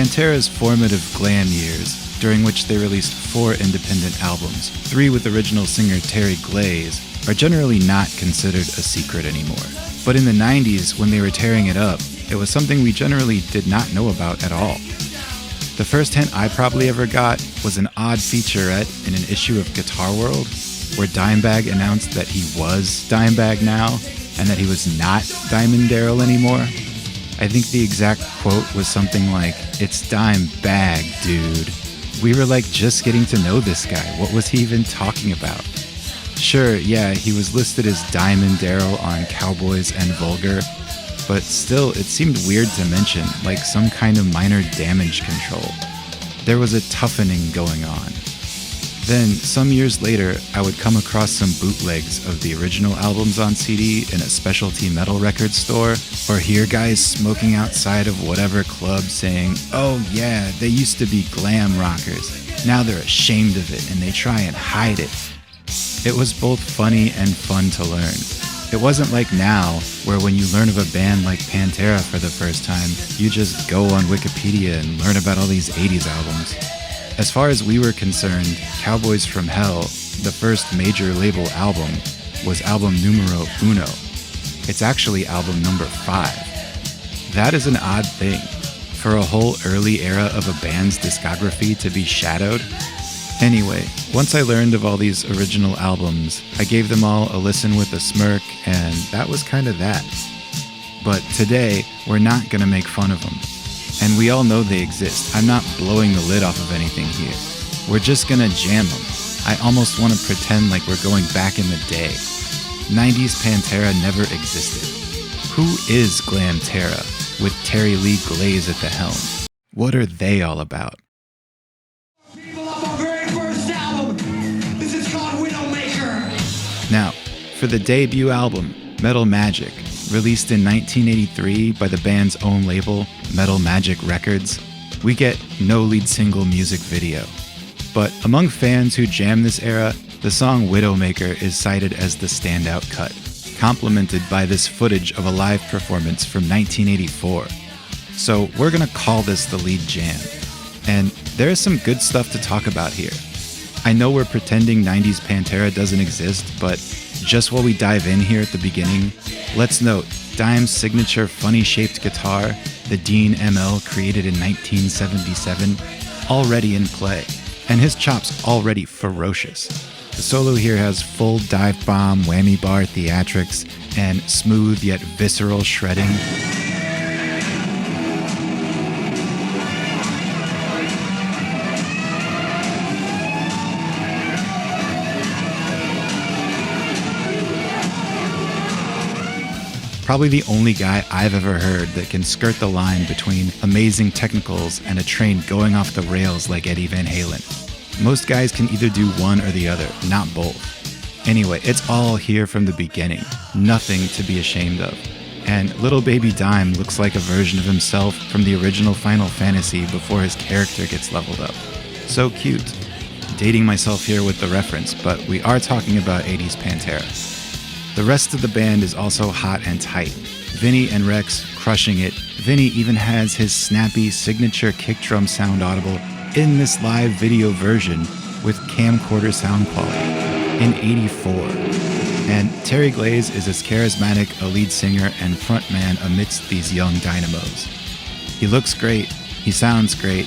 Pantera's formative glam years, during which they released 4 independent albums, 3 with original singer Terry Glaze, are generally not considered a secret anymore. But in the 90s, when they were tearing it up, it was something we generally did not know about at all. The first hint I probably ever got was an odd featurette in an issue of Guitar World, where Dimebag announced that he was Dimebag now, and that he was not Diamond Darrell anymore. I think the exact quote was something like, "It's Dimebag, dude." We were like just getting to know this guy. What was he even talking about? Sure, yeah, he was listed as Diamond Darrell on Cowboys and Vulgar, but still, it seemed weird to mention, like some kind of minor damage control. There was a toughening going on. Then, some years later, I would come across some bootlegs of the original albums on CD in a specialty metal record store, or hear guys smoking outside of whatever club saying, "Oh yeah, they used to be glam rockers. Now they're ashamed of it and they try and hide it." It was both funny and fun to learn. It wasn't like now, where when you learn of a band like Pantera for the first time, you just go on Wikipedia and learn about all these 80s albums. As far as we were concerned, Cowboys from Hell, the first major label album, was album numero uno. It's actually album number 5. That is an odd thing, for a whole early era of a band's discography to be shadowed. Anyway, once I learned of all these original albums, I gave them all a listen with a smirk, and that was kind of that. But today, we're not gonna make fun of them. And we all know they exist. I'm not blowing the lid off of anything here. We're just gonna jam them. I almost want to pretend like we're going back in the day. 90s Pantera never existed. Who is Glamtera, with Terry Lee Glaze at the helm? What are they all about? People of our very first album. This is called Widowmaker. Now, for the debut album, Metal Magic, released in 1983 by the band's own label, Metal Magic Records, we get no lead single music video. But among fans who jam this era, the song Widowmaker is cited as the standout cut, complemented by this footage of a live performance from 1984. So we're gonna call this the lead jam. And there is some good stuff to talk about here. I know we're pretending 90s Pantera doesn't exist, but just while we dive in here at the beginning, let's note Dime's signature funny-shaped guitar, the Dean ML created in 1977, already in play, and his chops already ferocious. The solo here has full dive bomb, whammy bar theatrics, and smooth yet visceral shredding. Probably the only guy I've ever heard that can skirt the line between amazing technicals and a train going off the rails like Eddie Van Halen. Most guys can either do one or the other, not both. Anyway, it's all here from the beginning. Nothing to be ashamed of. And little baby Dime looks like a version of himself from the original Final Fantasy before his character gets leveled up. So cute. Dating myself here with the reference, but we are talking about 80s Pantera. The rest of the band is also hot and tight. Vinny and Rex crushing it. Vinny even has his snappy signature kick drum sound audible in this live video version with camcorder sound quality in '84. And Terry Glaze is as charismatic a lead singer and frontman amidst these young dynamos. He looks great. He sounds great.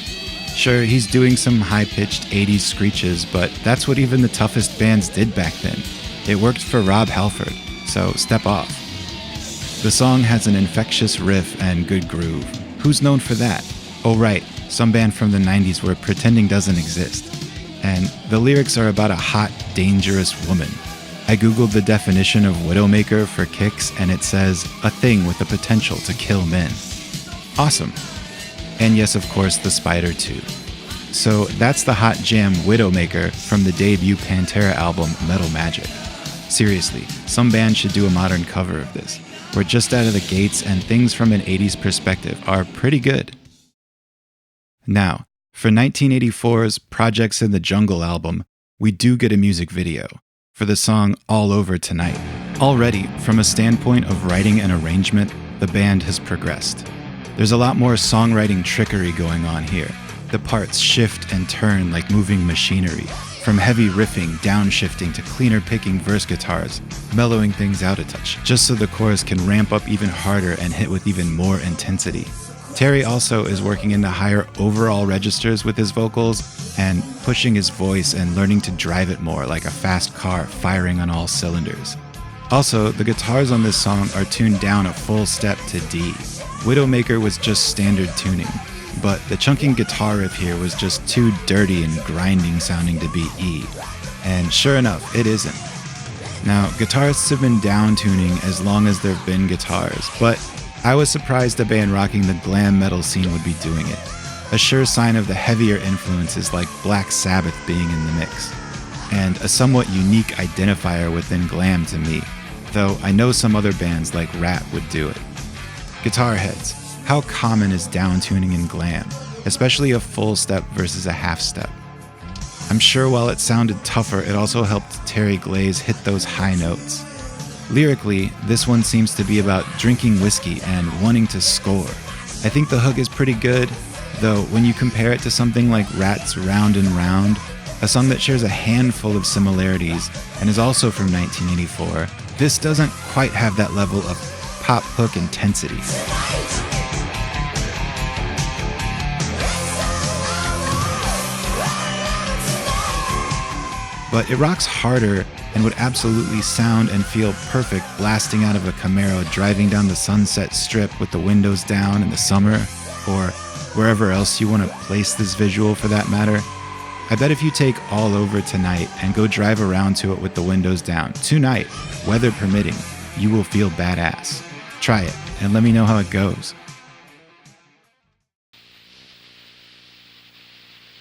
Sure, he's doing some high-pitched 80s screeches, but that's what even the toughest bands did back then. It worked for Rob Halford, so step off. The song has an infectious riff and good groove. Who's known for that? Oh right, some band from the 90s where pretending doesn't exist. And the lyrics are about a hot, dangerous woman. I googled the definition of Widowmaker for kicks and it says, a thing with the potential to kill men. Awesome. And yes, of course, the spider too. So that's the hot jam Widowmaker from the debut Pantera album Metal Magic. Seriously, some band should do a modern cover of this. We're just out of the gates and things from an 80s perspective are pretty good. Now, for 1984's Projects in the Jungle album, we do get a music video for the song All Over Tonight. Already, from a standpoint of writing and arrangement, the band has progressed. There's a lot more songwriting trickery going on here. The parts shift and turn like moving machinery, from heavy riffing, downshifting to cleaner picking verse guitars, mellowing things out a touch, just so the chorus can ramp up even harder and hit with even more intensity. Terry also is working into higher overall registers with his vocals and pushing his voice and learning to drive it more like a fast car firing on all cylinders. Also, the guitars on this song are tuned down a full step to D. Widowmaker was just standard tuning, but the chunking guitar riff here was just too dirty and grinding sounding to be E. And sure enough, it isn't. Now, guitarists have been down tuning as long as there have been guitars, but I was surprised a band rocking the glam metal scene would be doing it. A sure sign of the heavier influences like Black Sabbath being in the mix. And a somewhat unique identifier within glam to me, though I know some other bands like Rat would do it. Guitar heads, how common is down tuning in glam, especially a full step versus a half step? I'm sure while it sounded tougher, it also helped Terry Glaze hit those high notes. Lyrically, this one seems to be about drinking whiskey and wanting to score. I think the hook is pretty good, though when you compare it to something like Rat's Round and Round, a song that shares a handful of similarities and is also from 1984, this doesn't quite have that level of pop hook intensity. But it rocks harder and would absolutely sound and feel perfect blasting out of a Camaro driving down the Sunset Strip with the windows down in the summer, or wherever else you want to place this visual for that matter. I bet if you take All Over tonight and go drive around to it with the windows down, tonight, weather permitting, you will feel badass. Try it and let me know how it goes.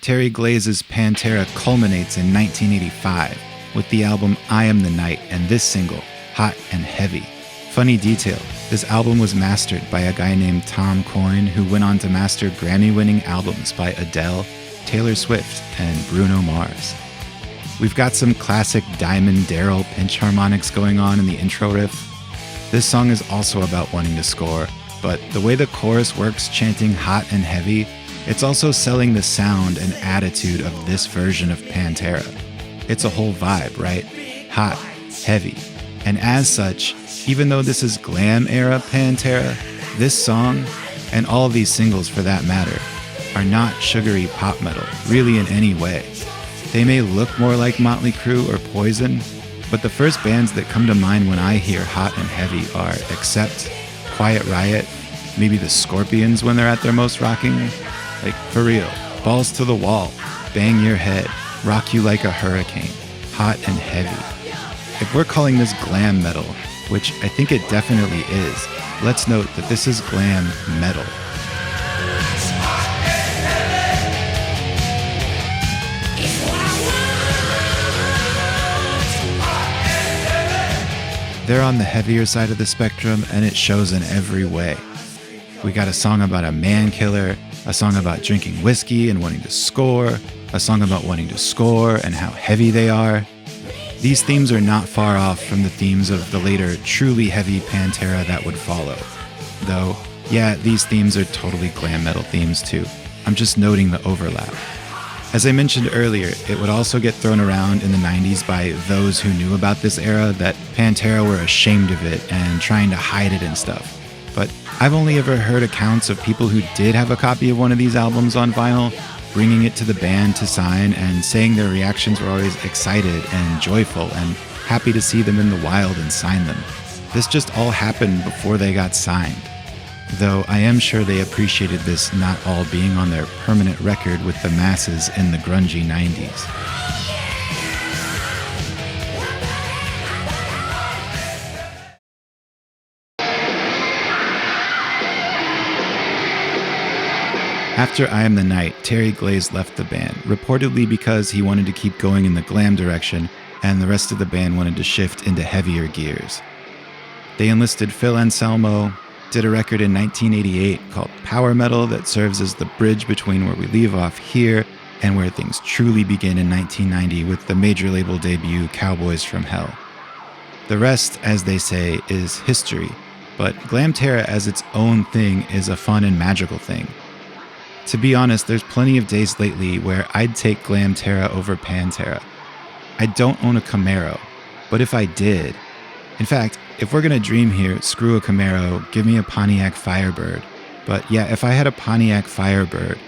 Terry Glaze's Pantera culminates in 1985 with the album I Am the Night and this single, Hot and Heavy. Funny detail, this album was mastered by a guy named Tom Coyne who went on to master Grammy-winning albums by Adele, Taylor Swift, and Bruno Mars. We've got some classic Diamond Darrell pinch harmonics going on in the intro riff. This song is also about wanting to score, but the way the chorus works chanting hot and heavy, it's also selling the sound and attitude of this version of Pantera. It's a whole vibe, right? Hot, heavy. And as such, even though this is glam era Pantera, this song, and all of these singles for that matter, are not sugary pop metal, really in any way. They may look more like Motley Crue or Poison, but the first bands that come to mind when I hear hot and heavy are Accept, Quiet Riot, maybe the Scorpions when they're at their most rocking. Like, for real, Balls to the Wall, Bang Your Head, Rock You Like a Hurricane, hot and heavy. If we're calling this glam metal, which I think it definitely is, let's note that this is glam metal. They're on the heavier side of the spectrum, and it shows in every way. We got a song about a man killer, a song about drinking whiskey and wanting to score, a song about wanting to score and how heavy they are. These themes are not far off from the themes of the later truly heavy Pantera that would follow. Though, yeah, these themes are totally glam metal themes too. I'm just noting the overlap. As I mentioned earlier, it would also get thrown around in the 90s by those who knew about this era that Pantera were ashamed of it and trying to hide it and stuff. But I've only ever heard accounts of people who did have a copy of one of these albums on vinyl, bringing it to the band to sign and saying their reactions were always excited and joyful and happy to see them in the wild and sign them. This just all happened before they got signed. Though I am sure they appreciated this not all being on their permanent record with the masses in the grungy 90s. After I Am the Night, Terry Glaze left the band, reportedly because he wanted to keep going in the glam direction and the rest of the band wanted to shift into heavier gears. They enlisted Phil Anselmo, did a record in 1988 called Power Metal that serves as the bridge between where we leave off here and where things truly begin in 1990 with the major label debut Cowboys from Hell. The rest, as they say, is history, but Glamterra as its own thing is a fun and magical thing. To be honest, there's plenty of days lately where I'd take Glamterra over Pantera. I don't own a Camaro, but if I did... In fact, if we're gonna dream here, screw a Camaro, give me a Pontiac Firebird. But yeah, if I had a Pontiac Firebird,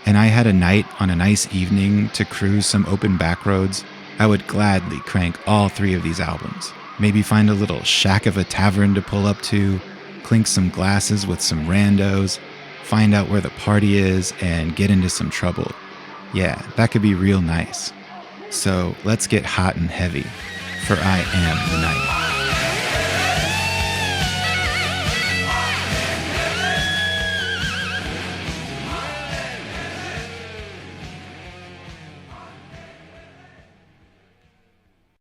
and I had a night on a nice evening to cruise some open back roads, I would gladly crank all 3 of these albums. Maybe find a little shack of a tavern to pull up to, clink some glasses with some randos, find out where the party is, and get into some trouble. Yeah, that could be real nice. So let's get hot and heavy, for I am the night.